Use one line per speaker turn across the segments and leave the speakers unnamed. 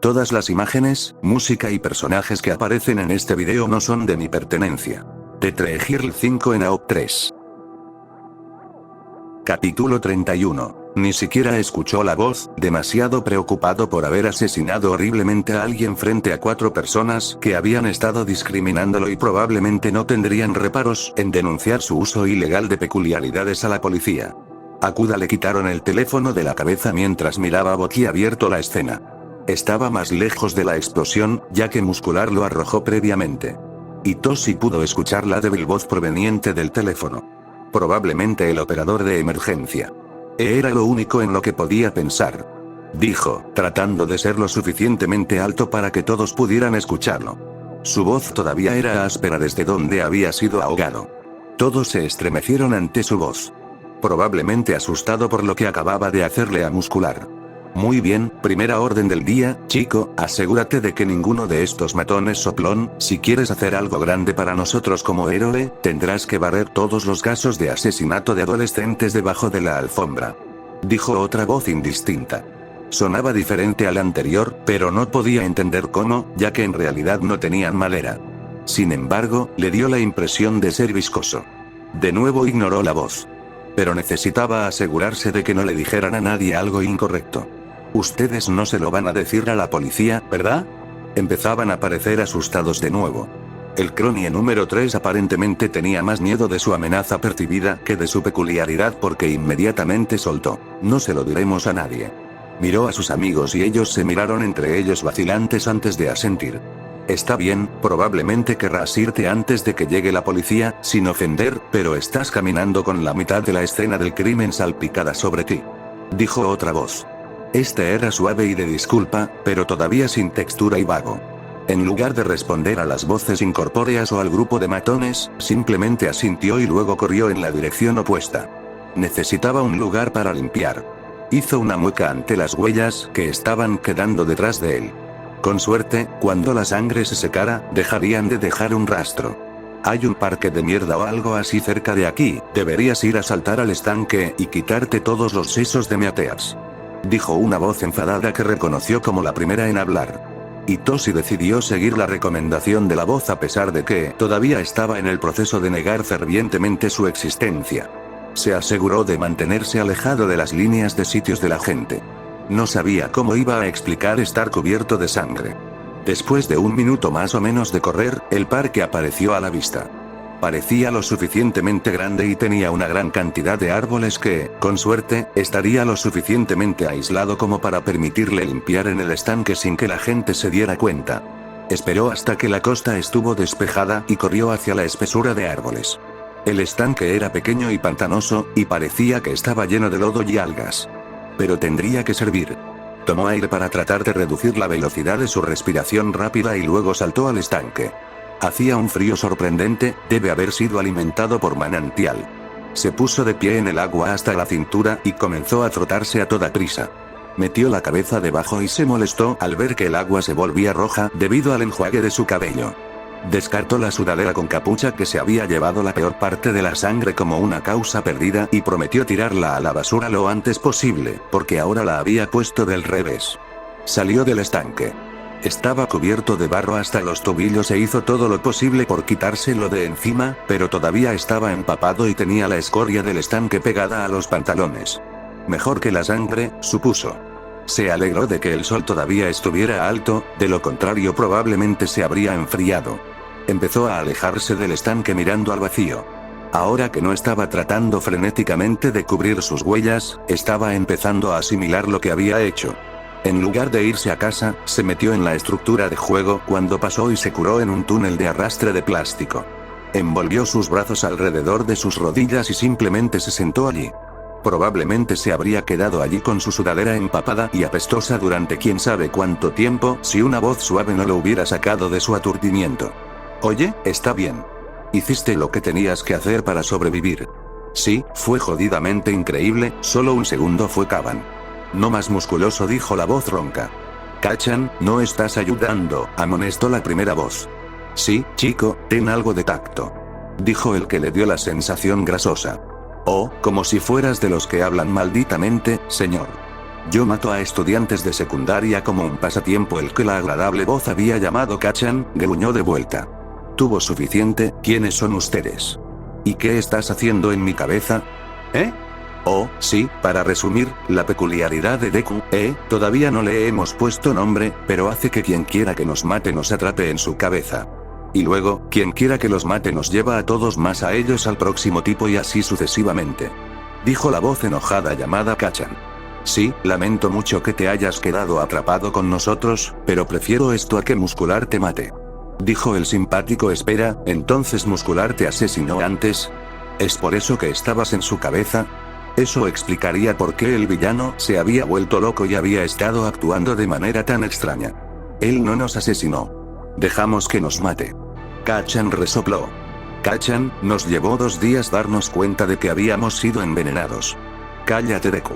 Todas las imágenes, música y personajes que aparecen en este video no son de mi pertenencia. Tetrahirl 5 en AOP 3. Capítulo 31. Ni siquiera escuchó la voz, demasiado preocupado por haber asesinado horriblemente a alguien frente a 4 personas que habían estado discriminándolo y probablemente no tendrían reparos en denunciar su uso ilegal de peculiaridades a la policía. A Kuda le quitaron el teléfono de la cabeza mientras miraba boquiabierto la escena. Estaba más lejos de la explosión, ya que Muscular lo arrojó previamente. Y Toshi pudo escuchar la débil voz proveniente del teléfono. Probablemente el operador de emergencia. Era lo único en lo que podía pensar. Dijo, tratando de ser lo suficientemente alto para que todos pudieran escucharlo. Su voz todavía era áspera desde donde había sido ahogado. Todos se estremecieron ante su voz. Probablemente asustado por lo que acababa de hacerle a Muscular. Muy bien, primera orden del día, chico, asegúrate de que ninguno de estos matones soplón, si quieres hacer algo grande para nosotros como héroe, tendrás que barrer todos los casos de asesinato de adolescentes debajo de la alfombra. Dijo otra voz indistinta. Sonaba diferente al anterior, pero no podía entender cómo, ya que en realidad no tenían madera. Sin embargo, le dio la impresión de ser viscoso. De nuevo ignoró la voz. Pero necesitaba asegurarse de que no le dijeran a nadie algo incorrecto. Ustedes no se lo van a decir a la policía, ¿verdad? Empezaban a parecer asustados de nuevo. El Cronie número 3 aparentemente tenía más miedo de su amenaza percibida que de su peculiaridad porque inmediatamente soltó. No se lo diremos a nadie. Miró a sus amigos y ellos se miraron entre ellos vacilantes antes de asentir. Está bien, probablemente querrás irte antes de que llegue la policía, sin ofender, pero estás caminando con la mitad de la escena del crimen salpicada sobre ti. Dijo otra voz. Este era suave y de disculpa, pero todavía sin textura y vago. En lugar de responder a las voces incorpóreas o al grupo de matones, simplemente asintió y luego corrió en la dirección opuesta. Necesitaba un lugar para limpiar. Hizo una mueca ante las huellas que estaban quedando detrás de él. Con suerte, cuando la sangre se secara, dejarían de dejar un rastro. Hay un parque de mierda o algo así cerca de aquí, deberías ir a saltar al estanque y quitarte todos los sesos de Meateas. Dijo una voz enfadada que reconoció como la primera en hablar. Y Toshi decidió seguir la recomendación de la voz a pesar de que todavía estaba en el proceso de negar fervientemente su existencia. Se aseguró de mantenerse alejado de las líneas de sitios de la gente. No sabía cómo iba a explicar estar cubierto de sangre. Después de 1 minuto más o menos de correr, el parque apareció a la vista. Parecía lo suficientemente grande y tenía una gran cantidad de árboles que, con suerte, estaría lo suficientemente aislado como para permitirle limpiar en el estanque sin que la gente se diera cuenta. Esperó hasta que la costa estuvo despejada y corrió hacia la espesura de árboles. El estanque era pequeño y pantanoso, y parecía que estaba lleno de lodo y algas. Pero tendría que servir. Tomó aire para tratar de reducir la velocidad de su respiración rápida y luego saltó al estanque. Hacía un frío sorprendente, debe haber sido alimentado por manantial. Se puso de pie en el agua hasta la cintura y comenzó a frotarse a toda prisa. Metió la cabeza debajo y se molestó al ver que el agua se volvía roja debido al enjuague de su cabello. Descartó la sudadera con capucha que se había llevado la peor parte de la sangre como una causa perdida y prometió tirarla a la basura lo antes posible, porque ahora la había puesto del revés. Salió del estanque. Estaba cubierto de barro hasta los tobillos e hizo todo lo posible por quitárselo de encima, pero todavía estaba empapado y tenía la escoria del estanque pegada a los pantalones. Mejor que la sangre, supuso. Se alegró de que el sol todavía estuviera alto, de lo contrario probablemente se habría enfriado. Empezó a alejarse del estanque mirando al vacío. Ahora que no estaba tratando frenéticamente de cubrir sus huellas, estaba empezando a asimilar lo que había hecho. En lugar de irse a casa, se metió en la estructura de juego cuando pasó y se curó en un túnel de arrastre de plástico. Envolvió sus brazos alrededor de sus rodillas y simplemente se sentó allí. Probablemente se habría quedado allí con su sudadera empapada y apestosa durante quién sabe cuánto tiempo si una voz suave no lo hubiera sacado de su aturdimiento. Oye, está bien. Hiciste lo que tenías que hacer para sobrevivir. Sí, fue jodidamente increíble, solo un segundo fue Kaban. No más musculoso, dijo la voz ronca. Kachan, no estás ayudando, amonestó la primera voz. Sí, chico, ten algo de tacto. Dijo el que le dio la sensación grasosa. Oh, como si fueras de los que hablan malditamente, señor. Yo mato a estudiantes de secundaria como un pasatiempo, el que la agradable voz había llamado Kachan, gruñó de vuelta. Tuvo suficiente. ¿Quiénes son ustedes? ¿Y qué estás haciendo en mi cabeza? ¿Eh? Oh, sí, para resumir, la peculiaridad de Deku, todavía no le hemos puesto nombre, pero hace que quien quiera que nos mate nos atrape en su cabeza. Y luego, quien quiera que los mate nos lleva a todos más a ellos al próximo tipo y así sucesivamente. Dijo la voz enojada llamada Kachan. Sí, lamento mucho que te hayas quedado atrapado con nosotros, pero prefiero esto a que Muscular te mate. Dijo el simpático. Espera, ¿entonces Muscular te asesinó antes? ¿Es por eso que estabas en su cabeza? Eso explicaría por qué el villano se había vuelto loco y había estado actuando de manera tan extraña. Él no nos asesinó. Dejamos que nos mate. Kachan resopló. Kachan, nos llevó 2 días darnos cuenta de que habíamos sido envenenados. Cállate, Deku.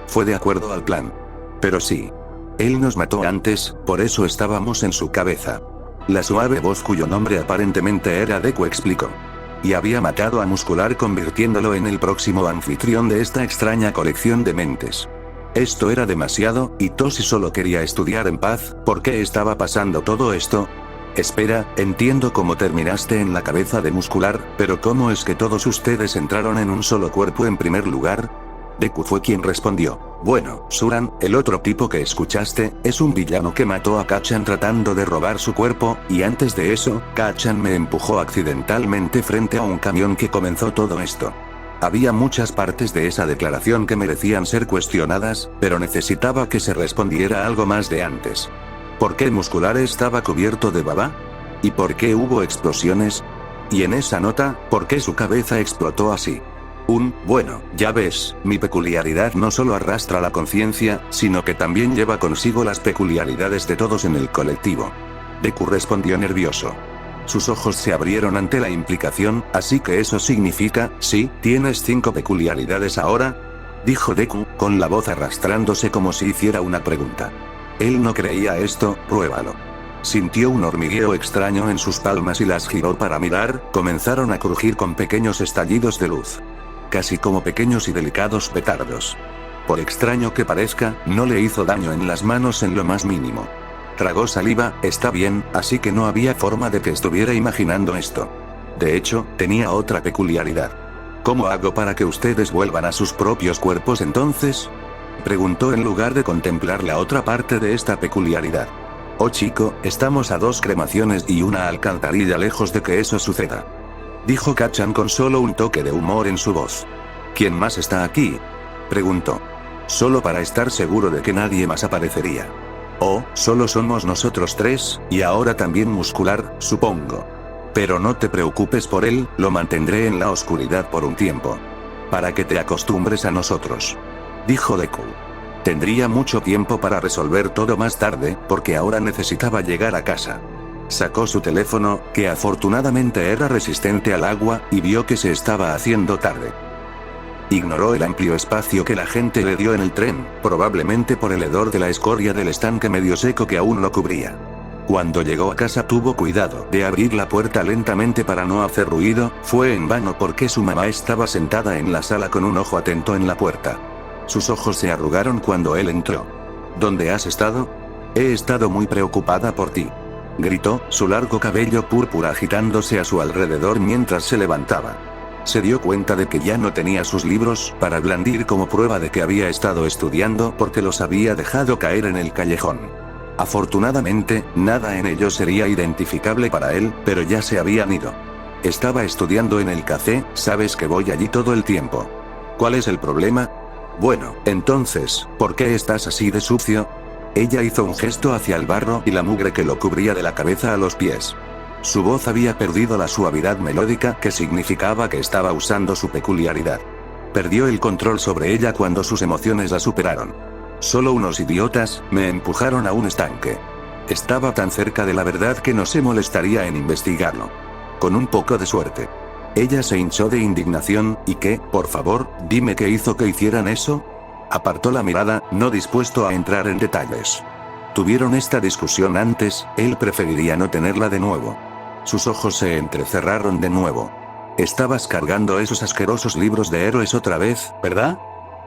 Fue de acuerdo al plan. Pero sí. Él nos mató antes, por eso estábamos en su cabeza. La suave voz cuyo nombre aparentemente era Deku explicó. Y había matado a Muscular convirtiéndolo en el próximo anfitrión de esta extraña colección de mentes. Esto era demasiado, y Toshi solo quería estudiar en paz. ¿Por qué estaba pasando todo esto? Espera, entiendo cómo terminaste en la cabeza de Muscular, pero ¿cómo es que todos ustedes entraron en un solo cuerpo en primer lugar? Deku fue quien respondió. Bueno, Suran, el otro tipo que escuchaste, es un villano que mató a Kachan tratando de robar su cuerpo, y antes de eso, Kachan me empujó accidentalmente frente a un camión que comenzó todo esto. Había muchas partes de esa declaración que merecían ser cuestionadas, pero necesitaba que se respondiera algo más de antes. ¿Por qué Muscular estaba cubierto de baba? ¿Y por qué hubo explosiones? Y en esa nota, ¿por qué su cabeza explotó así? Bueno, ya ves, mi peculiaridad no solo arrastra la conciencia, sino que también lleva consigo las peculiaridades de todos en el colectivo. Deku respondió nervioso. Sus ojos se abrieron ante la implicación. Así que eso significa, sí, tienes 5 peculiaridades ahora, dijo Deku, con la voz arrastrándose como si hiciera una pregunta. Él no creía esto. Pruébalo. Sintió un hormigueo extraño en sus palmas y las giró para mirar. Comenzaron a crujir con pequeños estallidos de luz. Casi como pequeños y delicados petardos. Por extraño que parezca, no le hizo daño en las manos en lo más mínimo. Tragó saliva. Está bien, así que no había forma de que estuviera imaginando esto. De hecho, tenía otra peculiaridad. ¿Cómo hago para que ustedes vuelvan a sus propios cuerpos entonces? Preguntó en lugar de contemplar la otra parte de esta peculiaridad. Oh chico, estamos a 2 cremaciones y una alcantarilla lejos de que eso suceda. Dijo Kachan con solo un toque de humor en su voz. ¿Quién más está aquí? Preguntó. Solo para estar seguro de que nadie más aparecería. Oh, solo somos nosotros 3, y ahora también Muscular, supongo. Pero no te preocupes por él, lo mantendré en la oscuridad por un tiempo. Para que te acostumbres a nosotros. Dijo Deku. Tendría mucho tiempo para resolver todo más tarde, porque ahora necesitaba llegar a casa. Sacó su teléfono, que afortunadamente era resistente al agua, y vio que se estaba haciendo tarde. Ignoró el amplio espacio que la gente le dio en el tren, probablemente por el hedor de la escoria del estanque medio seco que aún lo cubría. Cuando llegó a casa tuvo cuidado de abrir la puerta lentamente para no hacer ruido. Fue en vano porque su mamá estaba sentada en la sala con un ojo atento en la puerta. Sus ojos se arrugaron cuando él entró. ¿Dónde has estado? He estado muy preocupada por ti. Gritó, su largo cabello púrpura agitándose a su alrededor mientras se levantaba. Se dio cuenta de que ya no tenía sus libros para blandir como prueba de que había estado estudiando porque los había dejado caer en el callejón. Afortunadamente, nada en ellos sería identificable para él, pero ya se habían ido. Estaba estudiando en el café. Sabes que voy allí todo el tiempo. ¿Cuál es el problema? Bueno, entonces, ¿por qué estás así de sucio? Ella hizo un gesto hacia el barro y la mugre que lo cubría de la cabeza a los pies. Su voz había perdido la suavidad melódica que significaba que estaba usando su peculiaridad. Perdió el control sobre ella cuando sus emociones la superaron. Solo unos idiotas me empujaron a un estanque. Estaba tan cerca de la verdad que no se molestaría en investigarlo. Con un poco de suerte. Ella se hinchó de indignación. ¿Y qué? Por favor, dime qué hizo que hicieran eso. Apartó la mirada, no dispuesto a entrar en detalles. Tuvieron esta discusión antes, él preferiría no tenerla de nuevo. Sus ojos se entrecerraron de nuevo. Estabas cargando esos asquerosos libros de héroes otra vez, ¿verdad?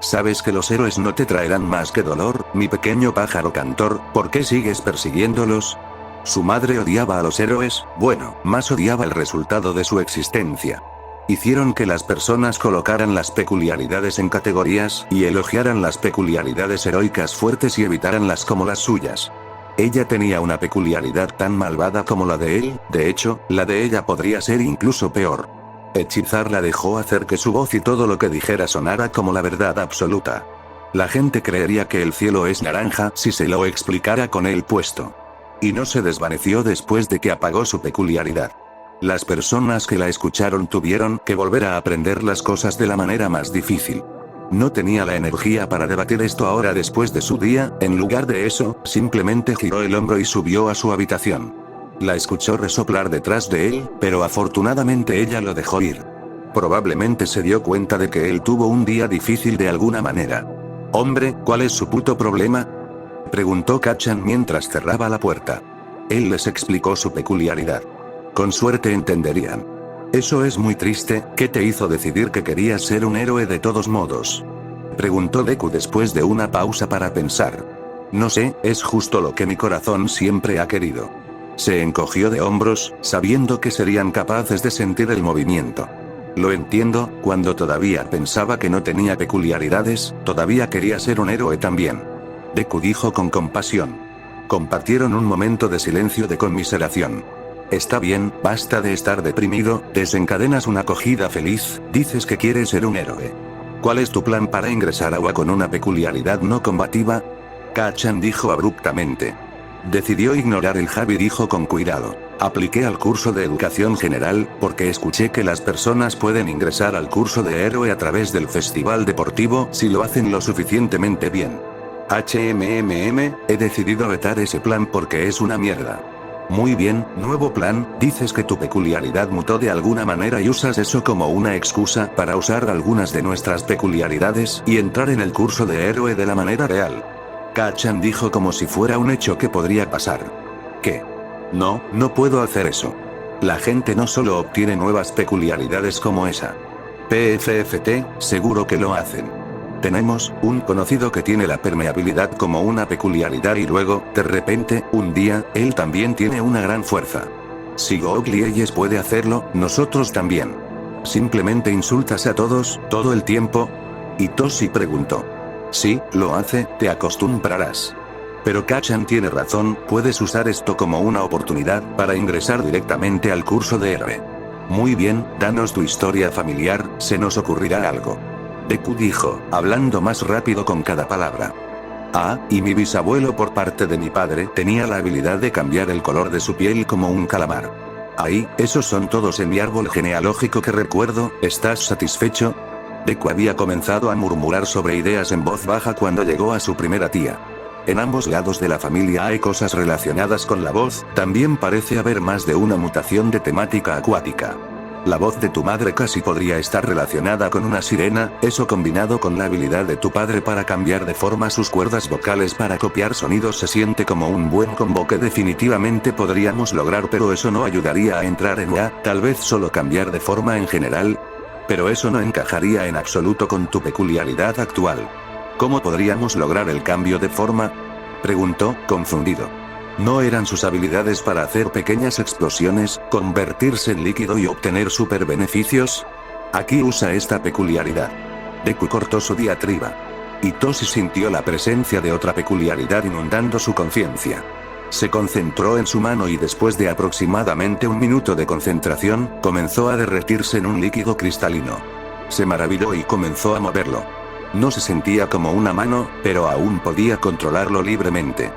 Sabes que los héroes no te traerán más que dolor, mi pequeño pájaro cantor, ¿por qué sigues persiguiéndolos? Su madre odiaba a los héroes, bueno, más odiaba el resultado de su existencia. Hicieron que las personas colocaran las peculiaridades en categorías y elogiaran las peculiaridades heroicas fuertes y evitaran las como las suyas. Ella tenía una peculiaridad tan malvada como la de él, de hecho, la de ella podría ser incluso peor. Hechizar la dejó hacer que su voz y todo lo que dijera sonara como la verdad absoluta. La gente creería que el cielo es naranja si se lo explicara con él puesto. Y no se desvaneció después de que apagó su peculiaridad. Las personas que la escucharon tuvieron que volver a aprender las cosas de la manera más difícil. No tenía la energía para debatir esto ahora después de su día, en lugar de eso, simplemente giró el hombro y subió a su habitación. La escuchó resoplar detrás de él, pero afortunadamente ella lo dejó ir. Probablemente se dio cuenta de que él tuvo un día difícil de alguna manera. «Hombre, ¿cuál es su puto problema?», preguntó Kachan mientras cerraba la puerta. Él les explicó su peculiaridad. Con suerte entenderían. «Eso es muy triste, ¿qué te hizo decidir que querías ser un héroe de todos modos?», preguntó Deku después de una pausa para pensar. «No sé, es justo lo que mi corazón siempre ha querido». Se encogió de hombros, sabiendo que serían capaces de sentir el movimiento. «Lo entiendo, cuando todavía pensaba que no tenía peculiaridades, todavía quería ser un héroe también», Deku dijo con compasión. Compartieron un momento de silencio de conmiseración. «Está bien, basta de estar deprimido, desencadenas una acogida feliz, dices que quieres ser un héroe. ¿Cuál es tu plan para ingresar a UA con una peculiaridad no combativa?», Kachan dijo abruptamente. Decidió ignorar el jab y dijo con cuidado. «Apliqué al curso de educación general, porque escuché que las personas pueden ingresar al curso de héroe a través del festival deportivo si lo hacen lo suficientemente bien. He decidido vetar ese plan porque es una mierda». «Muy bien, nuevo plan, dices que tu peculiaridad mutó de alguna manera y usas eso como una excusa para usar algunas de nuestras peculiaridades y entrar en el curso de héroe de la manera real», Kachan dijo como si fuera un hecho que podría pasar. «¿Qué? No, no puedo hacer eso. La gente no solo obtiene nuevas peculiaridades como esa. PFFT, seguro que lo hacen. Tenemos un conocido que tiene la permeabilidad como una peculiaridad y luego, de repente, un día, él también tiene una gran fuerza. Si Googlieyes puede hacerlo, nosotros también. Simplemente insultas a todos, todo el tiempo». Y Toshi preguntó. «Sí, lo hace, te acostumbrarás. Pero Kachan tiene razón, puedes usar esto como una oportunidad para ingresar directamente al curso de héroe. Muy bien, danos tu historia familiar, se nos ocurrirá algo», Deku dijo, hablando más rápido con cada palabra. «Ah, y mi bisabuelo por parte de mi padre tenía la habilidad de cambiar el color de su piel como un calamar. Ahí, esos son todos en mi árbol genealógico que recuerdo, ¿estás satisfecho?». Deku había comenzado a murmurar sobre ideas en voz baja cuando llegó a su primera tía. En ambos lados de la familia hay cosas relacionadas con la voz, también parece haber más de una mutación de temática acuática. La voz de tu madre casi podría estar relacionada con una sirena, eso combinado con la habilidad de tu padre para cambiar de forma sus cuerdas vocales para copiar sonidos se siente como un buen combo que definitivamente podríamos lograr, pero eso no ayudaría a entrar en UA, tal vez solo cambiar de forma en general. Pero eso no encajaría en absoluto con tu peculiaridad actual. ¿Cómo podríamos lograr el cambio de forma?», preguntó, confundido. ¿No eran sus habilidades para hacer pequeñas explosiones, convertirse en líquido y obtener super beneficios? Aquí usa esta peculiaridad. Deku cortó su diatriba. Y Toshi sintió la presencia de otra peculiaridad inundando su conciencia. Se concentró en su mano y después de aproximadamente un minuto de concentración, comenzó a derretirse en un líquido cristalino. Se maravilló y comenzó a moverlo. No se sentía como una mano, pero aún podía controlarlo libremente.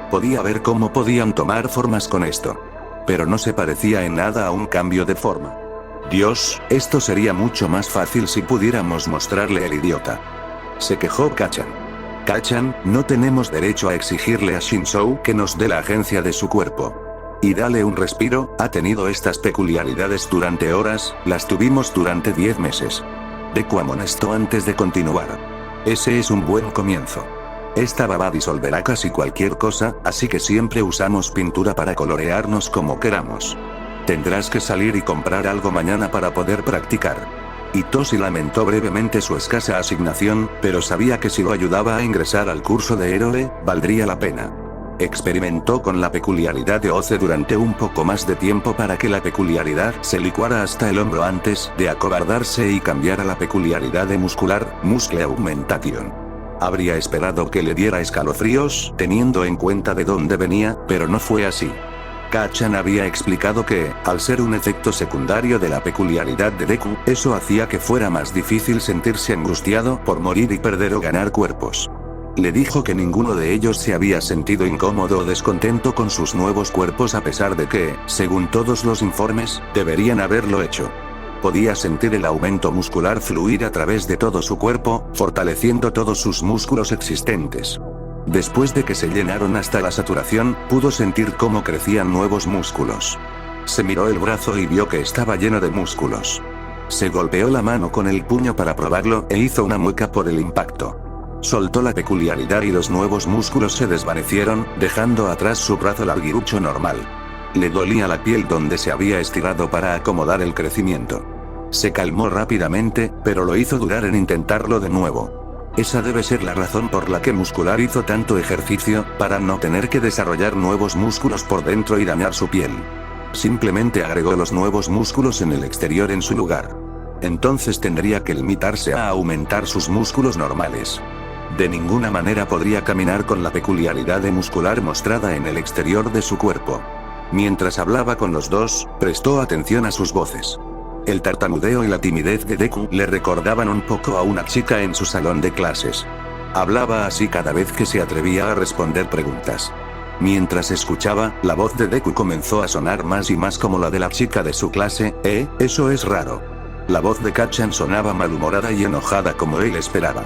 Podía ver cómo podían tomar formas con esto. Pero no se parecía en nada a un cambio de forma. Dios, esto sería mucho más fácil si pudiéramos mostrarle el idiota. Se quejó Kachan. Kachan, no tenemos derecho a exigirle a Shinzou que nos dé la agencia de su cuerpo. Y dale un respiro, ha tenido estas peculiaridades durante horas, las tuvimos durante 10 meses. Deku amonestó antes de continuar. Ese es un buen comienzo. Esta baba disolverá casi cualquier cosa, así que siempre usamos pintura para colorearnos como queramos. Tendrás que salir y comprar algo mañana para poder practicar. Itoshi lamentó brevemente su escasa asignación, pero sabía que si lo ayudaba a ingresar al curso de héroe, valdría la pena. Experimentó con la peculiaridad de Oce durante un poco más de tiempo para que la peculiaridad se licuara hasta el hombro antes de acobardarse y cambiar a la peculiaridad de muscular, Muscle Augmentation. Habría esperado que le diera escalofríos, teniendo en cuenta de dónde venía, pero no fue así. Kacchan había explicado que, al ser un efecto secundario de la peculiaridad de Deku, eso hacía que fuera más difícil sentirse angustiado por morir y perder o ganar cuerpos. Le dijo que ninguno de ellos se había sentido incómodo o descontento con sus nuevos cuerpos a pesar de que, según todos los informes, deberían haberlo hecho. Podía sentir el aumento muscular fluir a través de todo su cuerpo, fortaleciendo todos sus músculos existentes. Después de que se llenaron hasta la saturación, pudo sentir cómo crecían nuevos músculos. Se miró el brazo y vio que estaba lleno de músculos. Se golpeó la mano con el puño para probarlo e hizo una mueca por el impacto. Soltó la peculiaridad y los nuevos músculos se desvanecieron, dejando atrás su brazo larguirucho normal. Le dolía la piel donde se había estirado para acomodar el crecimiento. Se calmó rápidamente, pero lo hizo durar en intentarlo de nuevo. Esa debe ser la razón por la que Muscular hizo tanto ejercicio, para no tener que desarrollar nuevos músculos por dentro y dañar su piel. Simplemente agregó los nuevos músculos en el exterior en su lugar. Entonces tendría que limitarse a aumentar sus músculos normales. De ninguna manera podría caminar con la peculiaridad de Muscular mostrada en el exterior de su cuerpo. Mientras hablaba con los dos, prestó atención a sus voces. El tartamudeo y la timidez de Deku le recordaban un poco a una chica en su salón de clases. Hablaba así cada vez que se atrevía a responder preguntas. Mientras escuchaba, la voz de Deku comenzó a sonar más y más como la de la chica de su clase. Eso es raro. La voz de Kacchan sonaba malhumorada y enojada como él esperaba.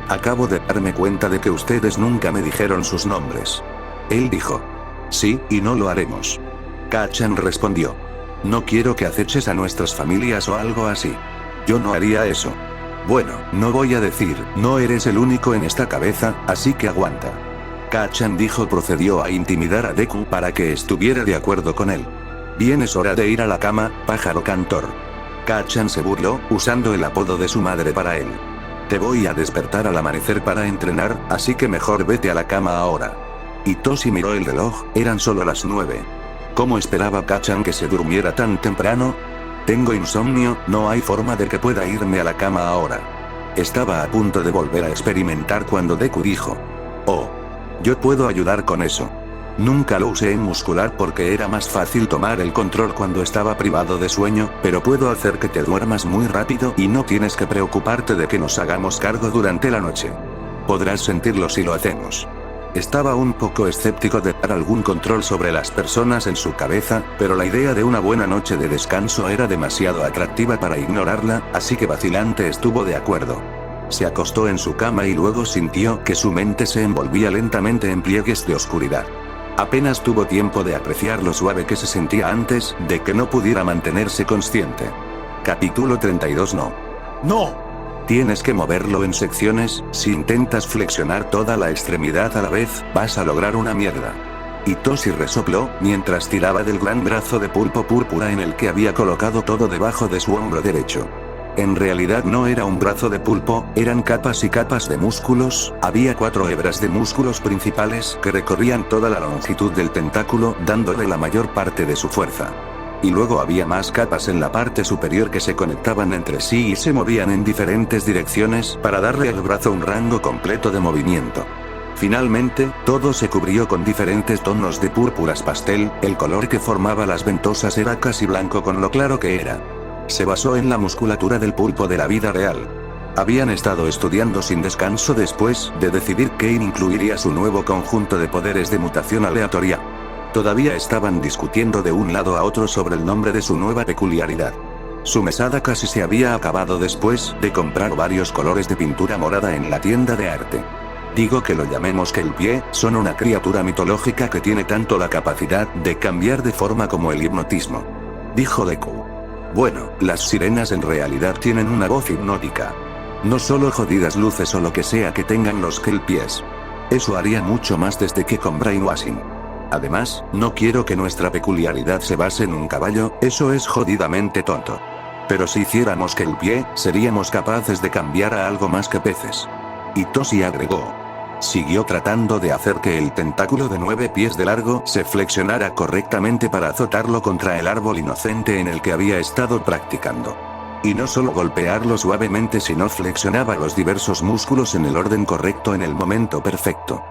Acabo de darme cuenta de que ustedes nunca me dijeron sus nombres. Él dijo. Sí, y no lo haremos. Kacchan respondió. No quiero que aceches a nuestras familias o algo así. Yo no haría eso. Bueno, no voy a decir, no eres el único en esta cabeza, así que aguanta. Kacchan dijo procedió a intimidar a Deku para que estuviera de acuerdo con él. Bien, es hora de ir a la cama, pájaro cantor. Kacchan se burló, usando el apodo de su madre para él. Te voy a despertar al amanecer para entrenar, así que mejor vete a la cama ahora. Itoshi miró el reloj, eran solo las 9. ¿Cómo esperaba Kacchan que se durmiera tan temprano? Tengo insomnio, no hay forma de que pueda irme a la cama ahora. Estaba a punto de volver a experimentar cuando Deku dijo. Oh. Yo puedo ayudar con eso. Nunca lo usé en Muscular porque era más fácil tomar el control cuando estaba privado de sueño, pero puedo hacer que te duermas muy rápido y no tienes que preocuparte de que nos hagamos cargo durante la noche. Podrás sentirlo si lo hacemos. Estaba un poco escéptico de dar algún control sobre las personas en su cabeza, pero la idea de una buena noche de descanso era demasiado atractiva para ignorarla, así que vacilante estuvo de acuerdo. Se acostó en su cama y luego sintió que su mente se envolvía lentamente en pliegues de oscuridad. Apenas tuvo tiempo de apreciar lo suave que se sentía antes de que no pudiera mantenerse consciente. Capítulo 32. No. Tienes que moverlo en secciones, si intentas flexionar toda la extremidad a la vez, vas a lograr una mierda. Itoshi resopló, mientras tiraba del gran brazo de pulpo púrpura en el que había colocado todo debajo de su hombro derecho. En realidad no era un brazo de pulpo, eran capas y capas de músculos, había 4 hebras de músculos principales que recorrían toda la longitud del tentáculo, dándole la mayor parte de su fuerza. Y luego había más capas en la parte superior que se conectaban entre sí y se movían en diferentes direcciones para darle al brazo un rango completo de movimiento. Finalmente, todo se cubrió con diferentes tonos de púrpuras pastel, el color que formaba las ventosas era casi blanco con lo claro que era. Se basó en la musculatura del pulpo de la vida real. Habían estado estudiando sin descanso después de decidir qué incluiría su nuevo conjunto de poderes de mutación aleatoria. Todavía estaban discutiendo de un lado a otro sobre el nombre de su nueva peculiaridad. Su mesada casi se había acabado después de comprar varios colores de pintura morada en la tienda de arte. Digo que lo llamemos Kelpie, son una criatura mitológica que tiene tanto la capacidad de cambiar de forma como el hipnotismo. Dijo Deku. Bueno, las sirenas en realidad tienen una voz hipnótica. No solo jodidas luces o lo que sea que tengan los Kelpies. Eso haría mucho más desde que con brainwashing. Además, no quiero que nuestra peculiaridad se base en un caballo, eso es jodidamente tonto. Pero si hiciéramos que el pie, seríamos capaces de cambiar a algo más que peces. Hitoshi agregó. Siguió tratando de hacer que el tentáculo de 9 pies de largo se flexionara correctamente para azotarlo contra el árbol inocente en el que había estado practicando. Y no solo golpearlo suavemente, sino flexionaba los diversos músculos en el orden correcto en el momento perfecto.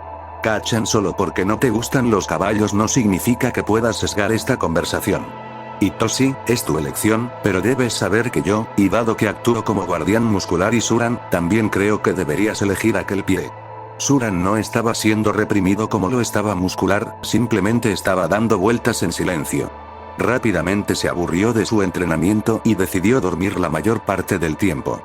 Kachan, solo porque no te gustan los caballos no significa que puedas sesgar esta conversación. Hitoshi, es tu elección, pero debes saber que yo, y dado que actúo como guardián muscular y Suran, también creo que deberías elegir aquel pie. Suran no estaba siendo reprimido como lo estaba muscular, simplemente estaba dando vueltas en silencio. Rápidamente se aburrió de su entrenamiento y decidió dormir la mayor parte del tiempo.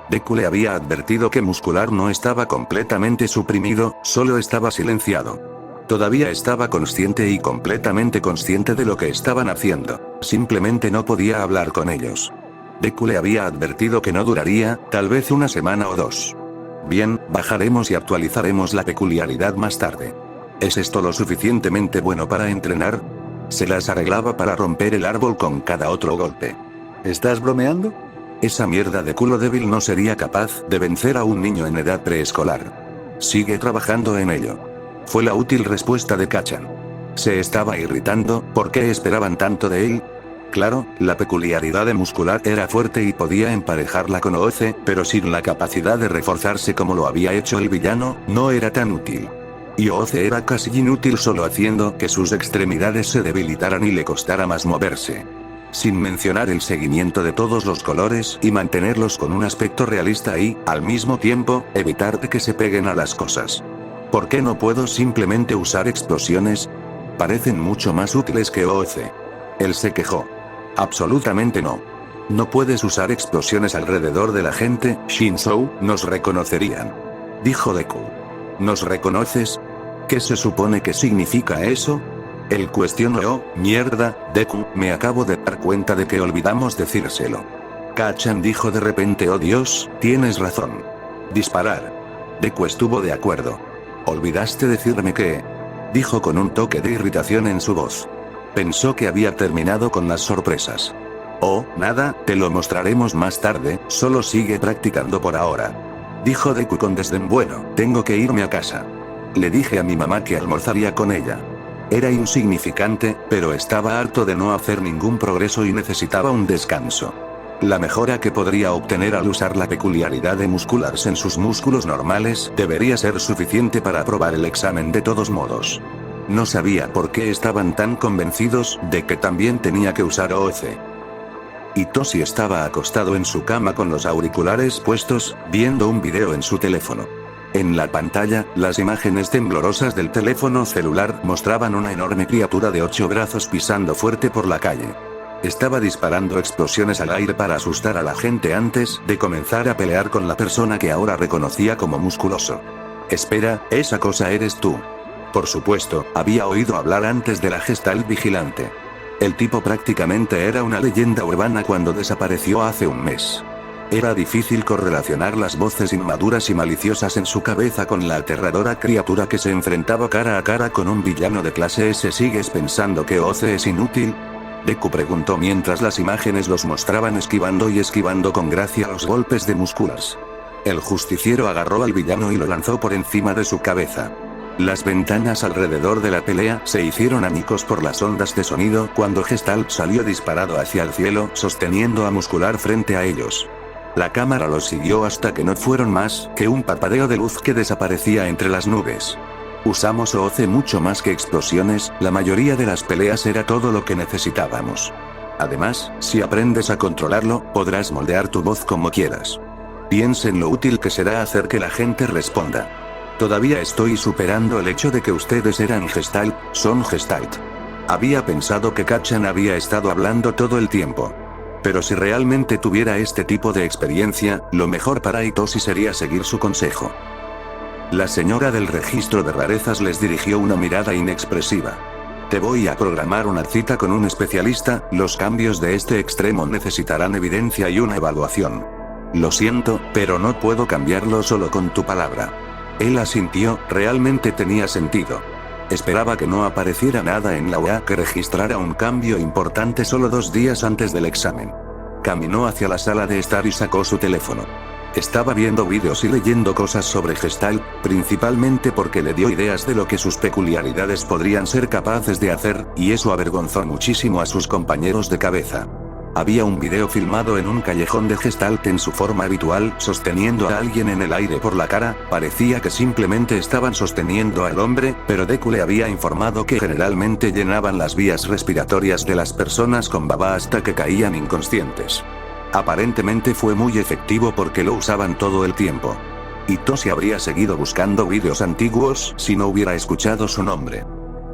Deku le había advertido que muscular no estaba completamente suprimido, solo estaba silenciado. Todavía estaba consciente y completamente consciente de lo que estaban haciendo, simplemente no podía hablar con ellos. Deku le había advertido que no duraría, tal vez una semana o 2. Bien, bajaremos y actualizaremos la peculiaridad más tarde. ¿Es esto lo suficientemente bueno para entrenar? Se las arreglaba para romper el árbol con cada otro golpe. ¿Estás bromeando? Esa mierda de culo débil no sería capaz de vencer a un niño en edad preescolar. Sigue trabajando en ello. Fue la útil respuesta de Kachan. Se estaba irritando, ¿por qué esperaban tanto de él? Claro, la peculiaridad de muscular era fuerte y podía emparejarla con Ooze, pero sin la capacidad de reforzarse como lo había hecho el villano, no era tan útil. Y Ooze era casi inútil, solo haciendo que sus extremidades se debilitaran y le costara más moverse. Sin mencionar el seguimiento de todos los colores y mantenerlos con un aspecto realista y, al mismo tiempo, evitar que se peguen a las cosas. ¿Por qué no puedo simplemente usar explosiones? Parecen mucho más útiles que Ooze. Él se quejó. Absolutamente no. No puedes usar explosiones alrededor de la gente, Shinzou, nos reconocerían. Dijo Deku. ¿Nos reconoces? ¿Qué se supone que significa eso? Él cuestionó. Mierda, Deku, me acabo de dar cuenta de que olvidamos decírselo. Kachan dijo de repente. Oh Dios, tienes razón. Disparar. Deku estuvo de acuerdo. ¿Olvidaste decirme qué? Dijo con un toque de irritación en su voz. Pensó que había terminado con las sorpresas. Oh, nada, te lo mostraremos más tarde, solo sigue practicando por ahora. Dijo Deku con desdén. Bueno, tengo que irme a casa. Le dije a mi mamá que almorzaría con ella. Era insignificante, pero estaba harto de no hacer ningún progreso y necesitaba un descanso. La mejora que podría obtener al usar la peculiaridad de musculars en sus músculos normales debería ser suficiente para aprobar el examen de todos modos. No sabía por qué estaban tan convencidos de que también tenía que usar Ooze. Hitoshi estaba acostado en su cama con los auriculares puestos, viendo un video en su teléfono. En la pantalla, las imágenes temblorosas del teléfono celular mostraban una enorme criatura de 8 brazos pisando fuerte por la calle. Estaba disparando explosiones al aire para asustar a la gente antes de comenzar a pelear con la persona que ahora reconocía como musculoso. Espera, esa cosa eres tú. Por supuesto, había oído hablar antes de la Gestalt Vigilante. El tipo prácticamente era una leyenda urbana cuando desapareció hace un mes. Era difícil correlacionar las voces inmaduras y maliciosas en su cabeza con la aterradora criatura que se enfrentaba cara a cara con un villano de clase S. ¿Sigues pensando que Ooze es inútil? Deku preguntó mientras las imágenes los mostraban esquivando con gracia los golpes de musculars. El justiciero agarró al villano y lo lanzó por encima de su cabeza. Las ventanas alrededor de la pelea se hicieron añicos por las ondas de sonido cuando Gestalt salió disparado hacia el cielo sosteniendo a muscular frente a ellos. La cámara los siguió hasta que no fueron más que un parpadeo de luz que desaparecía entre las nubes. Usamos Ooze mucho más que explosiones, la mayoría de las peleas era todo lo que necesitábamos. Además, si aprendes a controlarlo, podrás moldear tu voz como quieras. Piensa en lo útil que será hacer que la gente responda. Todavía estoy superando el hecho de que ustedes eran Gestalt, son Gestalt. Había pensado que Kachan había estado hablando todo el tiempo. Pero si realmente tuviera este tipo de experiencia, lo mejor para Hitoshi sería seguir su consejo. La señora del registro de rarezas les dirigió una mirada inexpresiva. Te voy a programar una cita con un especialista, los cambios de este extremo necesitarán evidencia y una evaluación. Lo siento, pero no puedo cambiarlo solo con tu palabra. Él asintió, realmente tenía sentido. Esperaba que no apareciera nada en la OEA que registrara un cambio importante solo 2 días antes del examen. Caminó hacia la sala de estar y sacó su teléfono. Estaba viendo vídeos y leyendo cosas sobre Gestalt, principalmente porque le dio ideas de lo que sus peculiaridades podrían ser capaces de hacer, y eso avergonzó muchísimo a sus compañeros de cabeza. Había un video filmado en un callejón de Gestalt en su forma habitual, sosteniendo a alguien en el aire por la cara. Parecía que simplemente estaban sosteniendo al hombre, pero Deku le había informado que generalmente llenaban las vías respiratorias de las personas con baba hasta que caían inconscientes. Aparentemente fue muy efectivo porque lo usaban todo el tiempo. Itoshi habría seguido buscando vídeos antiguos si no hubiera escuchado su nombre.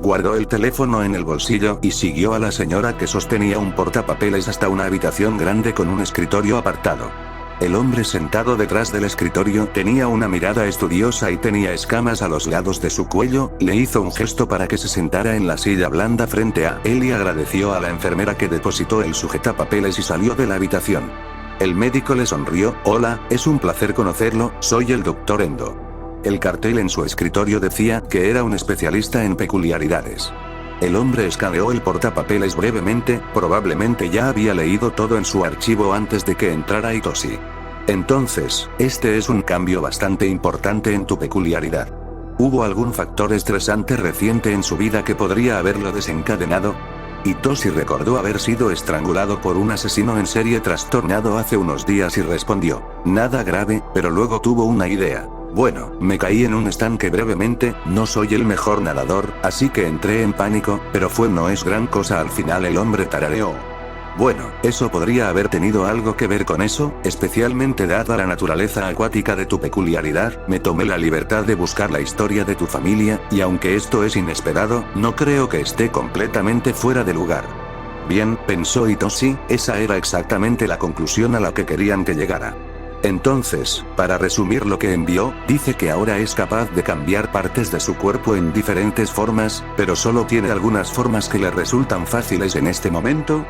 Guardó el teléfono en el bolsillo y siguió a la señora que sostenía un portapapeles hasta una habitación grande con un escritorio apartado. El hombre sentado detrás del escritorio tenía una mirada estudiosa y tenía escamas a los lados de su cuello. Le hizo un gesto para que se sentara en la silla blanda frente a él y agradeció a la enfermera que depositó el sujetapapeles y salió de la habitación. El médico le sonrió. Hola, es un placer conocerlo, soy el Dr. Endo. El cartel en su escritorio decía que era un especialista en peculiaridades. El hombre escaneó el portapapeles brevemente, probablemente ya había leído todo en su archivo antes de que entrara Itoshi. Entonces, este es un cambio bastante importante en tu peculiaridad. ¿Hubo algún factor estresante reciente en su vida que podría haberlo desencadenado? Itoshi recordó haber sido estrangulado por un asesino en serie trastornado hace unos días y respondió, nada grave, pero luego tuvo una idea. Bueno, me caí en un estanque brevemente, no soy el mejor nadador, así que entré en pánico, pero no es gran cosa al final el hombre tarareó. Bueno, eso podría haber tenido algo que ver con eso, especialmente dada la naturaleza acuática de tu peculiaridad. Me tomé la libertad de buscar la historia de tu familia, y aunque esto es inesperado, no creo que esté completamente fuera de lugar. Bien, pensó Itoshi, esa era exactamente la conclusión a la que querían que llegara. Entonces, para resumir lo que envió, dice que ahora es capaz de cambiar partes de su cuerpo en diferentes formas, pero solo tiene algunas formas que le resultan fáciles en este momento.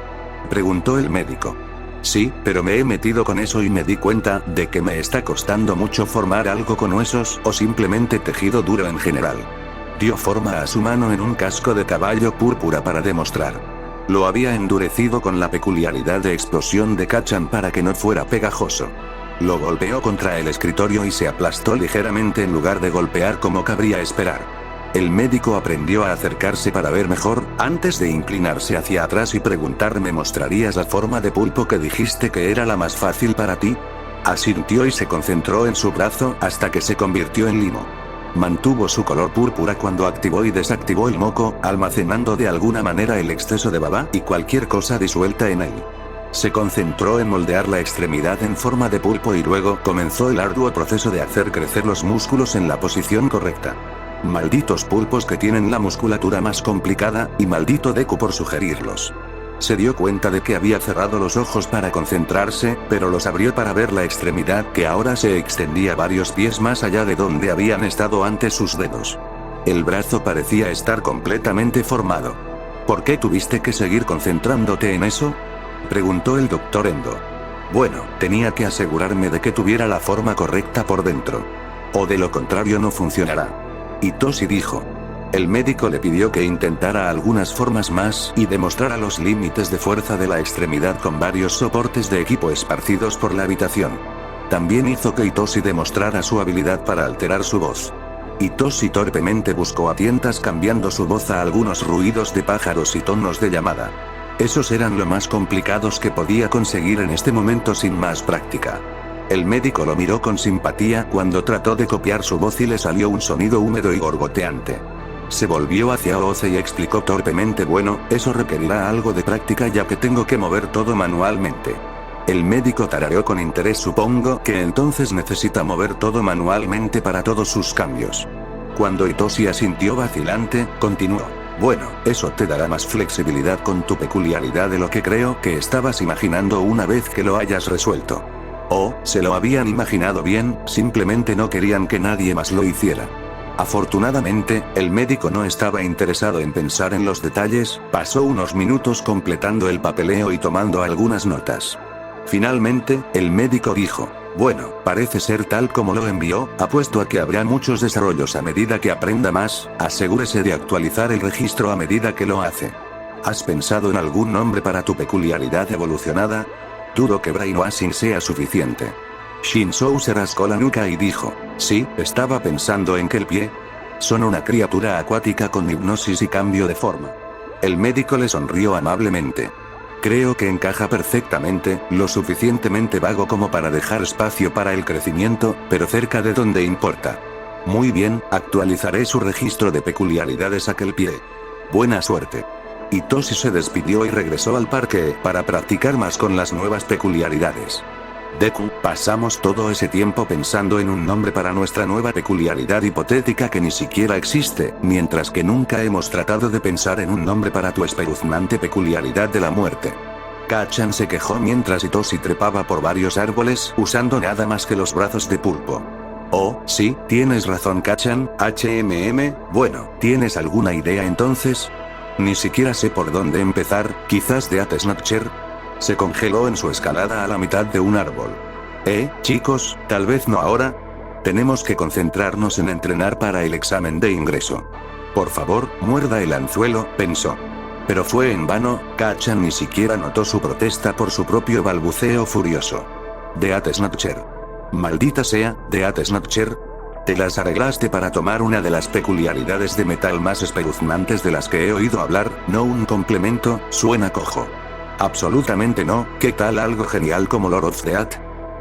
Preguntó el médico. Sí, pero me he metido con eso y me di cuenta de que me está costando mucho formar algo con huesos o simplemente tejido duro en general. Dio forma a su mano en un casco de caballo púrpura para demostrar. Lo había endurecido con la peculiaridad de explosión de Kachan para que no fuera pegajoso. Lo golpeó contra el escritorio y se aplastó ligeramente en lugar de golpear como cabría esperar. El médico aprendió a acercarse para ver mejor, antes de inclinarse hacia atrás y preguntar, ¿me mostrarías la forma de pulpo que dijiste que era la más fácil para ti? Asintió y se concentró en su brazo hasta que se convirtió en limo. Mantuvo su color púrpura cuando activó y desactivó el moco, almacenando de alguna manera el exceso de baba y cualquier cosa disuelta en él. Se concentró en moldear la extremidad en forma de pulpo y luego comenzó el arduo proceso de hacer crecer los músculos en la posición correcta. Malditos pulpos que tienen la musculatura más complicada, y maldito Deku por sugerirlos. Se dio cuenta de que había cerrado los ojos para concentrarse, pero los abrió para ver la extremidad que ahora se extendía varios pies más allá de donde habían estado antes sus dedos. El brazo parecía estar completamente formado. ¿Por qué tuviste que seguir concentrándote en eso?, preguntó el Dr. Endo. Bueno, tenía que asegurarme de que tuviera la forma correcta por dentro. O de lo contrario no funcionará. Itoshi dijo. El médico le pidió que intentara algunas formas más y demostrara los límites de fuerza de la extremidad con varios soportes de equipo esparcidos por la habitación. También hizo que Itoshi demostrara su habilidad para alterar su voz. Itoshi torpemente buscó a tientas cambiando su voz a algunos ruidos de pájaros y tonos de llamada. Esos eran lo más complicados que podía conseguir en este momento sin más práctica. El médico lo miró con simpatía cuando trató de copiar su voz y le salió un sonido húmedo y gorgoteante. Se volvió hacia Oce y explicó torpemente, bueno, eso requerirá algo de práctica ya que tengo que mover todo manualmente. El médico tarareó con interés, supongo que entonces necesita mover todo manualmente para todos sus cambios. Cuando Itoshi asintió vacilante, continuó. Bueno, eso te dará más flexibilidad con tu peculiaridad de lo que creo que estabas imaginando una vez que lo hayas resuelto. O, se lo habían imaginado bien, simplemente no querían que nadie más lo hiciera. Afortunadamente, el médico no estaba interesado en pensar en los detalles, pasó unos minutos completando el papeleo y tomando algunas notas. Finalmente, el médico dijo, bueno, parece ser tal como lo envió, apuesto a que habrá muchos desarrollos a medida que aprenda más, asegúrese de actualizar el registro a medida que lo hace. ¿Has pensado en algún nombre para tu peculiaridad evolucionada? Dudo que brainwashing sea suficiente. Shinzou se rascó la nuca y dijo, sí, estaba pensando en que el pie. Son una criatura acuática con hipnosis y cambio de forma. El médico le sonrió amablemente. Creo que encaja perfectamente, lo suficientemente vago como para dejar espacio para el crecimiento, pero cerca de donde importa. Muy bien, actualizaré su registro de peculiaridades a aquel pie. Buena suerte. Hitoshi se despidió y regresó al parque para practicar más con las nuevas peculiaridades. Deku, pasamos todo ese tiempo pensando en un nombre para nuestra nueva peculiaridad hipotética que ni siquiera existe, mientras que nunca hemos tratado de pensar en un nombre para tu espeluznante peculiaridad de la muerte. Kacchan se quejó mientras Hitoshi trepaba por varios árboles, usando nada más que los brazos de pulpo. Oh, sí, tienes razón Kacchan, bueno, ¿tienes alguna idea entonces? Ni siquiera sé por dónde empezar, quizás de Snatcher. Se congeló en su escalada a la mitad de un árbol. Chicos, tal vez no ahora. Tenemos que concentrarnos en entrenar para el examen de ingreso. Por favor, muerda el anzuelo, pensó. Pero fue en vano, Kacchan ni siquiera notó su protesta por su propio balbuceo furioso. Snatcher. Maldita sea, Snatcher. Te las arreglaste para tomar una de las peculiaridades de metal más espeluznantes de las que he oído hablar, no un complemento, suena cojo. Absolutamente no, ¿qué tal algo genial como Lord of the At?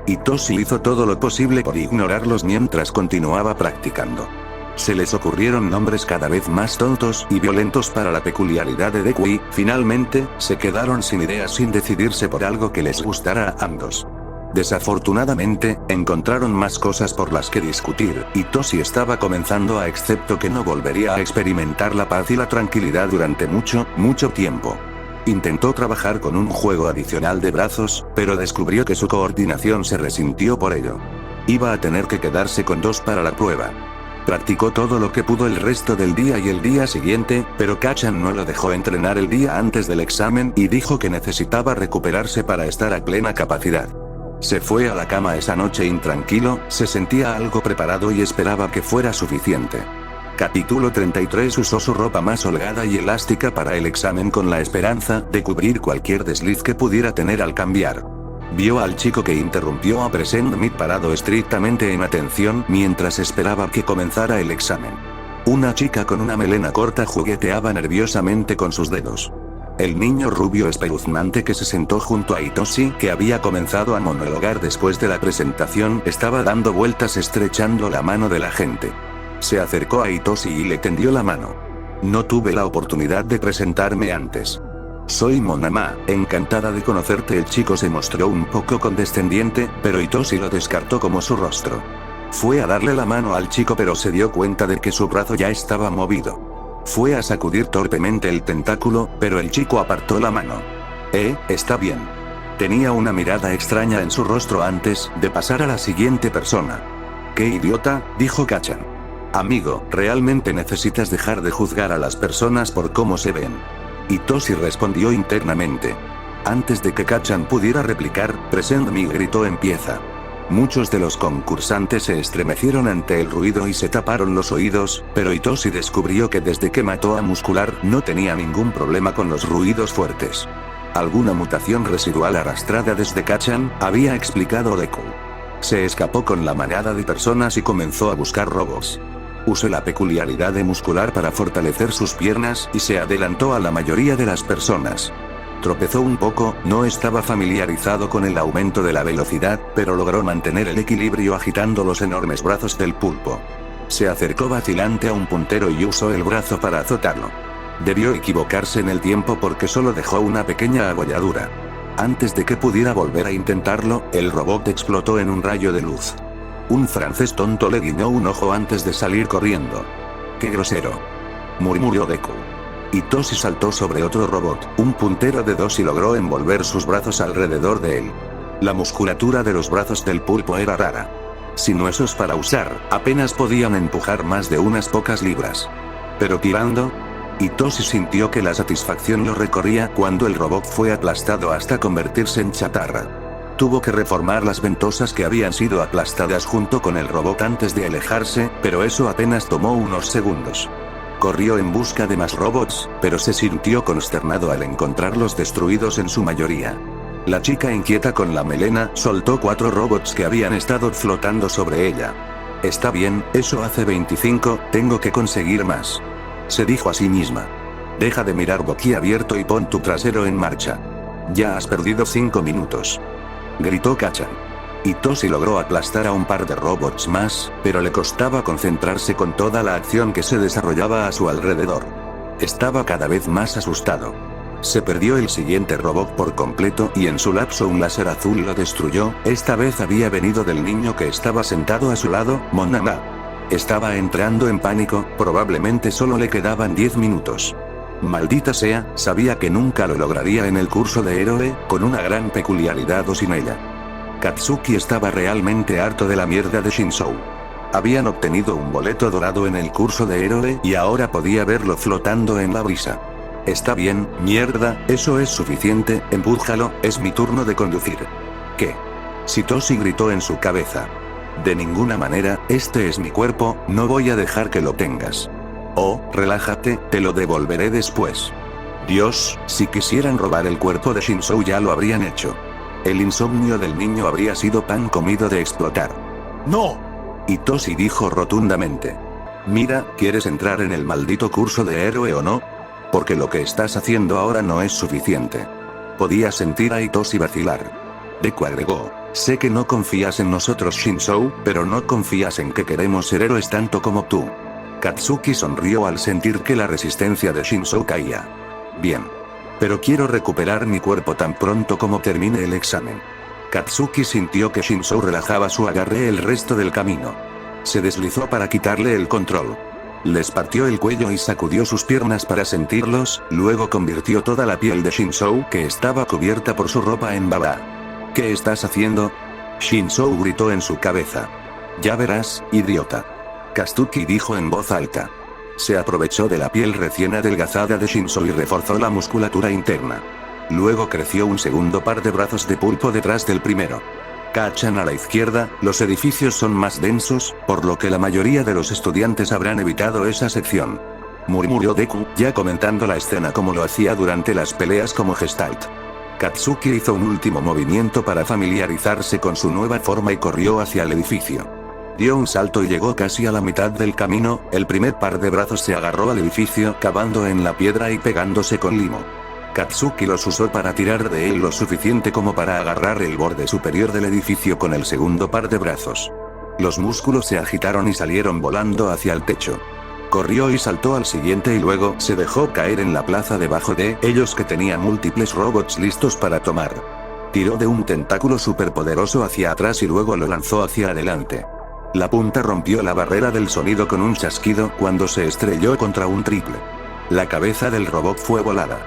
Hitoshi hizo todo lo posible por ignorarlos mientras continuaba practicando. Se les ocurrieron nombres cada vez más tontos y violentos para la peculiaridad de Deku y, finalmente, se quedaron sin ideas sin decidirse por algo que les gustara a ambos. Desafortunadamente, encontraron más cosas por las que discutir, y Hitoshi estaba comenzando a excepto que no volvería a experimentar la paz y la tranquilidad durante mucho tiempo. Intentó trabajar con un juego adicional de brazos, pero descubrió que su coordinación se resintió por ello. Iba a tener que quedarse con 2 para la prueba. Practicó todo lo que pudo el resto del día y el día siguiente, pero Kacchan no lo dejó entrenar el día antes del examen y dijo que necesitaba recuperarse para estar a plena capacidad. Se fue a la cama esa noche intranquilo, se sentía algo preparado y esperaba que fuera suficiente. Capítulo 33. Usó su ropa más holgada y elástica para el examen con la esperanza de cubrir cualquier desliz que pudiera tener al cambiar. Vio al chico que interrumpió a Present Meat parado estrictamente en atención mientras esperaba que comenzara el examen. Una chica con una melena corta jugueteaba nerviosamente con sus dedos. El niño rubio espeluznante que se sentó junto a Hitoshi, que había comenzado a monologar después de la presentación, estaba dando vueltas estrechando la mano de la gente. Se acercó a Hitoshi y le tendió la mano. No tuve la oportunidad de presentarme antes. Soy Monama, encantada de conocerte. El chico se mostró un poco condescendiente, pero Hitoshi lo descartó como su rostro. Fue a darle la mano al chico pero se dio cuenta de que su brazo ya estaba movido. Fue a sacudir torpemente el tentáculo, pero el chico apartó la mano. Está bien. Tenía una mirada extraña en su rostro antes de pasar a la siguiente persona. ¡Qué idiota!, dijo Kacchan. Amigo, realmente necesitas dejar de juzgar a las personas por cómo se ven. Hitoshi respondió internamente. Antes de que Kacchan pudiera replicar, Present Me gritó empieza. Muchos de los concursantes se estremecieron ante el ruido y se taparon los oídos, pero Hitoshi descubrió que desde que mató a Muscular no tenía ningún problema con los ruidos fuertes. Alguna mutación residual arrastrada desde Kacchan, había explicado Deku. Se escapó con la manada de personas y comenzó a buscar robots. Usó la peculiaridad de Muscular para fortalecer sus piernas y se adelantó a la mayoría de las personas. Tropezó un poco, no estaba familiarizado con el aumento de la velocidad, pero logró mantener el equilibrio agitando los enormes brazos del pulpo. Se acercó vacilante a un puntero y usó el brazo para azotarlo. Debió equivocarse en el tiempo porque solo dejó una pequeña agolladura. Antes de que pudiera volver a intentarlo, el robot explotó en un rayo de luz. Un francés tonto le guiñó un ojo antes de salir corriendo. ¡Qué grosero!, murmuró Deku. Hitoshi saltó sobre otro robot, un puntero de 2, y logró envolver sus brazos alrededor de él. La musculatura de los brazos del pulpo era rara. Sin huesos para usar, apenas podían empujar más de unas pocas libras. Pero tirando, Hitoshi sintió que la satisfacción lo recorría cuando el robot fue aplastado hasta convertirse en chatarra. Tuvo que reformar las ventosas que habían sido aplastadas junto con el robot antes de alejarse, pero eso apenas tomó unos segundos. Corrió en busca de más robots, pero se sintió consternado al encontrarlos destruidos en su mayoría. La chica inquieta con la melena soltó 4 robots que habían estado flotando sobre ella. Está bien, eso hace 25, tengo que conseguir más. Se dijo a sí misma. Deja de mirar boquiabierto y pon tu trasero en marcha. Ya has perdido 5 minutos. Gritó Kacchan. Itoshi logró aplastar a un par de robots más, pero le costaba concentrarse con toda la acción que se desarrollaba a su alrededor. Estaba cada vez más asustado. Se perdió el siguiente robot por completo y en su lapso un láser azul lo destruyó. Esta vez había venido del niño que estaba sentado a su lado, Monama. Estaba entrando en pánico, probablemente solo le quedaban 10 minutos. Maldita sea, sabía que nunca lo lograría en el curso de héroe, con una gran peculiaridad o sin ella. Katsuki estaba realmente harto de la mierda de Shinzou. Habían obtenido un boleto dorado en el curso de héroe y ahora podía verlo flotando en la brisa. Está bien, mierda, eso es suficiente, empújalo, es mi turno de conducir. ¿Qué? Satoshi gritó en su cabeza. De ninguna manera, este es mi cuerpo, no voy a dejar que lo tengas. Oh, relájate, te lo devolveré después. Dios, si quisieran robar el cuerpo de Shinzou ya lo habrían hecho. El insomnio del niño habría sido pan comido de explotar. ¡No! Itoshi dijo rotundamente. Mira, ¿quieres entrar en el maldito curso de héroe o no? Porque lo que estás haciendo ahora no es suficiente. Podía sentir a Itoshi vacilar. Deku agregó, sé que no confías en nosotros Shinzou, pero no confías en que queremos ser héroes tanto como tú. Katsuki sonrió al sentir que la resistencia de Shinzou caía. Bien. Pero quiero recuperar mi cuerpo tan pronto como termine el examen. Katsuki sintió que Shinzou relajaba su agarre el resto del camino. Se deslizó para quitarle el control. Les partió el cuello y sacudió sus piernas para sentirlos, luego convirtió toda la piel de Shinzou que estaba cubierta por su ropa en baba. ¿Qué estás haciendo? Shinzou gritó en su cabeza. Ya verás, idiota. Katsuki dijo en voz alta. Se aprovechó de la piel recién adelgazada de Shinzou y reforzó la musculatura interna. Luego creció un segundo par de brazos de pulpo detrás del primero. Kacchan a la izquierda, los edificios son más densos, por lo que la mayoría de los estudiantes habrán evitado esa sección. Murmuró Deku, ya comentando la escena como lo hacía durante las peleas como Gestalt. Katsuki hizo un último movimiento para familiarizarse con su nueva forma y corrió hacia el edificio. Dio un salto y llegó casi a la mitad del camino, el primer par de brazos se agarró al edificio cavando en la piedra y pegándose con limo. Katsuki los usó para tirar de él lo suficiente como para agarrar el borde superior del edificio con el segundo par de brazos. Los músculos se agitaron y salieron volando hacia el techo. Corrió y saltó al siguiente y luego se dejó caer en la plaza debajo de ellos que tenía múltiples robots listos para tomar. Tiró de un tentáculo superpoderoso hacia atrás y luego lo lanzó hacia adelante. La punta rompió la barrera del sonido con un chasquido cuando se estrelló contra un triple. La cabeza del robot fue volada.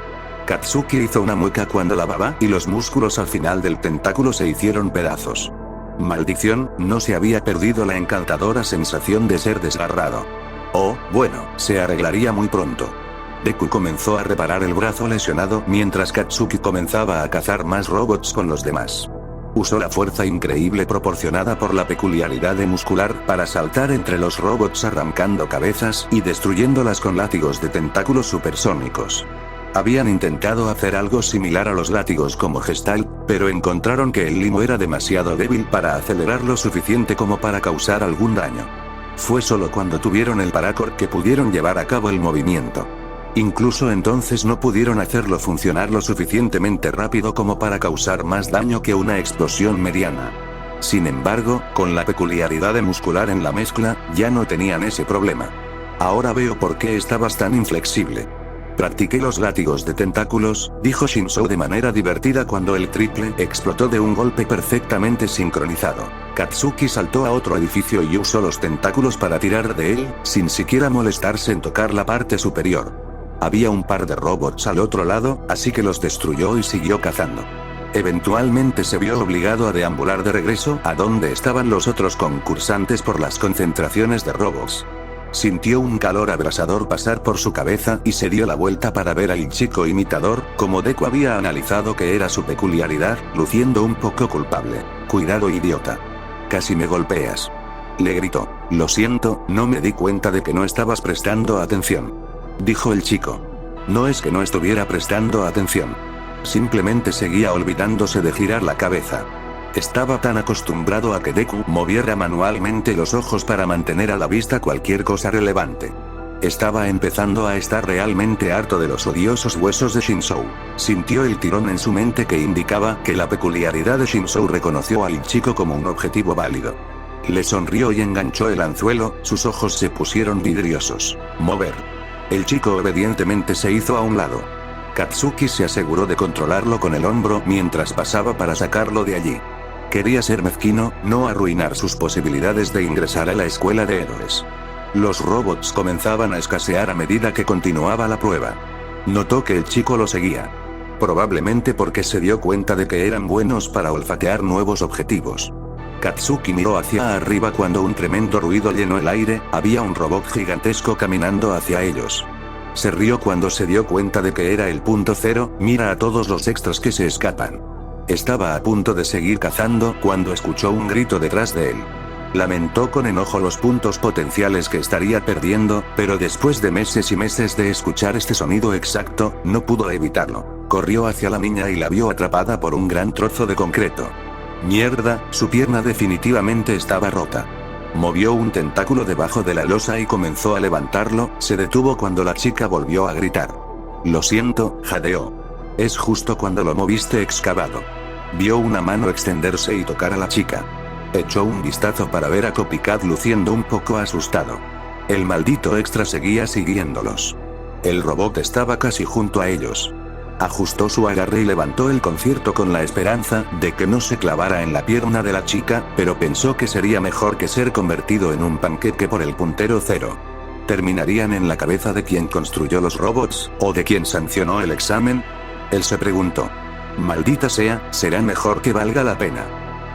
Katsuki hizo una mueca cuando la baba y los músculos al final del tentáculo se hicieron pedazos. Maldición, no se había perdido la encantadora sensación de ser desgarrado. Oh, bueno, se arreglaría muy pronto. Deku comenzó a reparar el brazo lesionado mientras Katsuki comenzaba a cazar más robots con los demás. Usó la fuerza increíble proporcionada por la peculiaridad de muscular para saltar entre los robots arrancando cabezas y destruyéndolas con látigos de tentáculos supersónicos. Habían intentado hacer algo similar a los látigos como Gestalt, pero encontraron que el limo era demasiado débil para acelerar lo suficiente como para causar algún daño. Fue solo cuando tuvieron el paracord que pudieron llevar a cabo el movimiento. Incluso entonces no pudieron hacerlo funcionar lo suficientemente rápido como para causar más daño que una explosión mediana. Sin embargo, con la peculiaridad de muscular en la mezcla, ya no tenían ese problema. Ahora veo por qué estabas tan inflexible. Practiqué los látigos de tentáculos, dijo Shinzou de manera divertida cuando el triple explotó de un golpe perfectamente sincronizado. Katsuki saltó a otro edificio y usó los tentáculos para tirar de él, sin siquiera molestarse en tocar la parte superior. Había un par de robots al otro lado, así que los destruyó y siguió cazando. Eventualmente se vio obligado a deambular de regreso a donde estaban los otros concursantes por las concentraciones de robots. Sintió un calor abrasador pasar por su cabeza y se dio la vuelta para ver al chico imitador, como Deku había analizado que era su peculiaridad, luciendo un poco culpable. Cuidado idiota. Casi me golpeas. Le gritó. Lo siento, no me di cuenta de que no estabas prestando atención. Dijo el chico. No es que no estuviera prestando atención. Simplemente seguía olvidándose de girar la cabeza. Estaba tan acostumbrado a que Deku moviera manualmente los ojos para mantener a la vista cualquier cosa relevante. Estaba empezando a estar realmente harto de los odiosos huesos de Shinzou. Sintió el tirón en su mente que indicaba que la peculiaridad de Shinzou reconoció al chico como un objetivo válido. Le sonrió y enganchó el anzuelo, sus ojos se pusieron vidriosos. Mover. El chico obedientemente se hizo a un lado. Katsuki se aseguró de controlarlo con el hombro mientras pasaba para sacarlo de allí. Quería ser mezquino, no arruinar sus posibilidades de ingresar a la escuela de héroes. Los robots comenzaban a escasear a medida que continuaba la prueba. Notó que el chico lo seguía. Probablemente porque se dio cuenta de que eran buenos para olfatear nuevos objetivos. Katsuki miró hacia arriba cuando un tremendo ruido llenó el aire, había un robot gigantesco caminando hacia ellos. Se rió cuando se dio cuenta de que era el punto cero, mira a todos los extras que se escapan. Estaba a punto de seguir cazando cuando escuchó un grito detrás de él. Lamentó con enojo los puntos potenciales que estaría perdiendo, pero después de meses y meses de escuchar este sonido exacto, no pudo evitarlo. Corrió hacia la niña y la vio atrapada por un gran trozo de concreto. Mierda, su pierna definitivamente estaba rota. Movió un tentáculo debajo de la losa y comenzó a levantarlo, se detuvo cuando la chica volvió a gritar. Lo siento, jadeó. Es justo cuando lo moviste excavado. Vio una mano extenderse y tocar a la chica. Echó un vistazo para ver a Copycat luciendo un poco asustado. El maldito extra seguía siguiéndolos. El robot estaba casi junto a ellos. Ajustó su agarre y levantó el concierto con la esperanza de que no se clavara en la pierna de la chica, pero pensó que sería mejor que ser convertido en un panqueque por el puntero cero. ¿Terminarían en la cabeza de quien construyó los robots, o de quien sancionó el examen? Él se preguntó. Maldita sea, será mejor que valga la pena.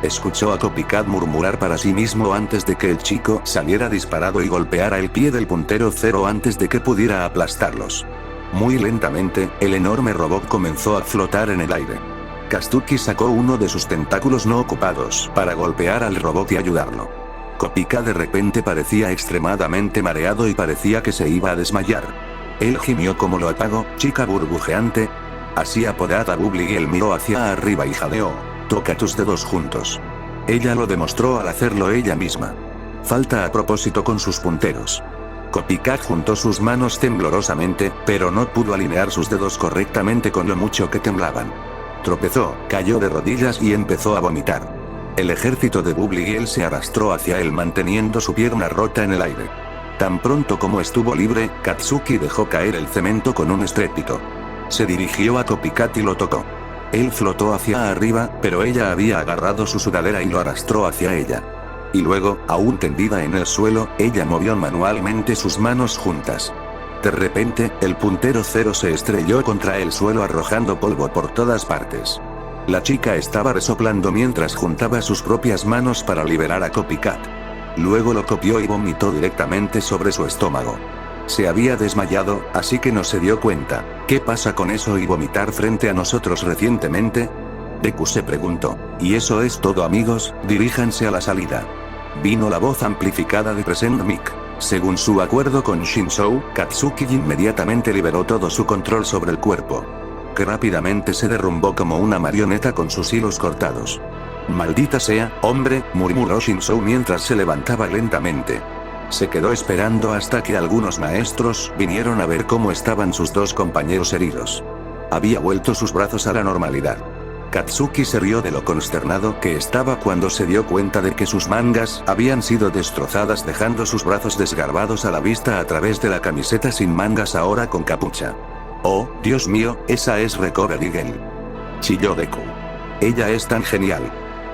Escuchó a Copycat murmurar para sí mismo antes de que el chico saliera disparado y golpeara el pie del puntero cero antes de que pudiera aplastarlos. Muy lentamente, el enorme robot comenzó a flotar en el aire. Katsuki sacó uno de sus tentáculos no ocupados para golpear al robot y ayudarlo. Copycat de repente parecía extremadamente mareado y parecía que se iba a desmayar. Él gimió como lo apagó, chica burbujeante. Así apodada Bubbly, él miró hacia arriba y jadeó. Toca tus dedos juntos. Ella lo demostró al hacerlo ella misma. Falta a propósito con sus punteros. Copycat juntó sus manos temblorosamente, pero no pudo alinear sus dedos correctamente con lo mucho que temblaban. Tropezó, cayó de rodillas y empezó a vomitar. El ejército de Bubbly se arrastró hacia él manteniendo su pierna rota en el aire. Tan pronto como estuvo libre, Katsuki dejó caer el cemento con un estrépito. Se dirigió a Copycat y lo tocó. Él flotó hacia arriba, pero ella había agarrado su sudadera y lo arrastró hacia ella. Y luego, aún tendida en el suelo, ella movió manualmente sus manos juntas. De repente, el puntero cero se estrelló contra el suelo arrojando polvo por todas partes. La chica estaba resoplando mientras juntaba sus propias manos para liberar a Copycat. Luego lo copió y vomitó directamente sobre su estómago. Se había desmayado, así que no se dio cuenta. ¿Qué pasa con eso y vomitar frente a nosotros recientemente? Deku se preguntó. ¿Y eso es todo, amigos? Diríjanse a la salida. Vino la voz amplificada de Present Mic. Según su acuerdo con Shinzou, Katsuki inmediatamente liberó todo su control sobre el cuerpo. Que rápidamente se derrumbó como una marioneta con sus hilos cortados. Maldita sea, hombre, murmuró Shinzou mientras se levantaba lentamente. Se quedó esperando hasta que algunos maestros vinieron a ver cómo estaban sus dos compañeros heridos. Había vuelto sus brazos a la normalidad. Katsuki se rió de lo consternado que estaba cuando se dio cuenta de que sus mangas habían sido destrozadas dejando sus brazos desgarbados a la vista a través de la camiseta sin mangas ahora con capucha. Oh, Dios mío, esa es Recovery Girl. Chilló Deku. Ella es tan genial.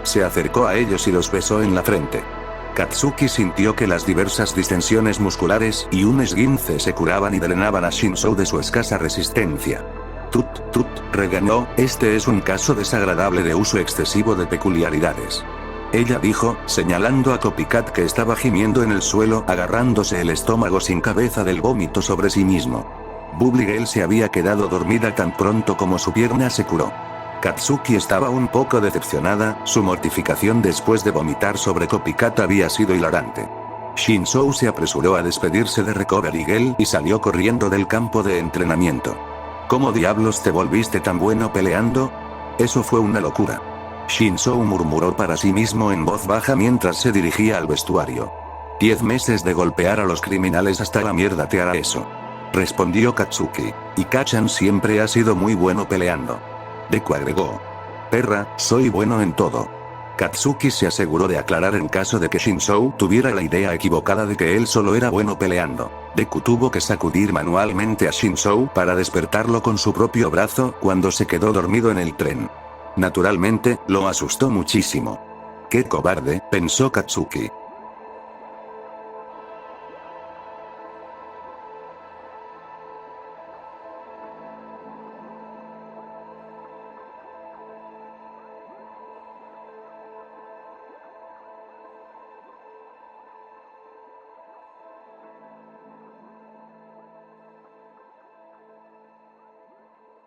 Se acercó a ellos y los besó en la frente. Katsuki sintió que las diversas distensiones musculares y un esguince se curaban y drenaban a Shinzou de su escasa resistencia. Tut, regañó, este es un caso desagradable de uso excesivo de peculiaridades. Ella dijo, señalando a Copycat que estaba gimiendo en el suelo agarrándose el estómago sin cabeza del vómito sobre sí mismo. Bubbly se había quedado dormida tan pronto como su pierna se curó. Katsuki estaba un poco decepcionada, su mortificación después de vomitar sobre Copycat había sido hilarante. Shinzou se apresuró a despedirse de Recovery Girl y salió corriendo del campo de entrenamiento. ¿Cómo diablos te volviste tan bueno peleando? Eso fue una locura. Shinzou murmuró para sí mismo en voz baja mientras se dirigía al vestuario. 10 meses de golpear a los criminales hasta la mierda te hará eso. Respondió Katsuki. Y Kachan siempre ha sido muy bueno peleando. Deku agregó. Perra, soy bueno en todo. Katsuki se aseguró de aclarar en caso de que Shinzou tuviera la idea equivocada de que él solo era bueno peleando. Deku tuvo que sacudir manualmente a Shinzou para despertarlo con su propio brazo cuando se quedó dormido en el tren. Naturalmente, lo asustó muchísimo. ¡Qué cobarde!, pensó Katsuki.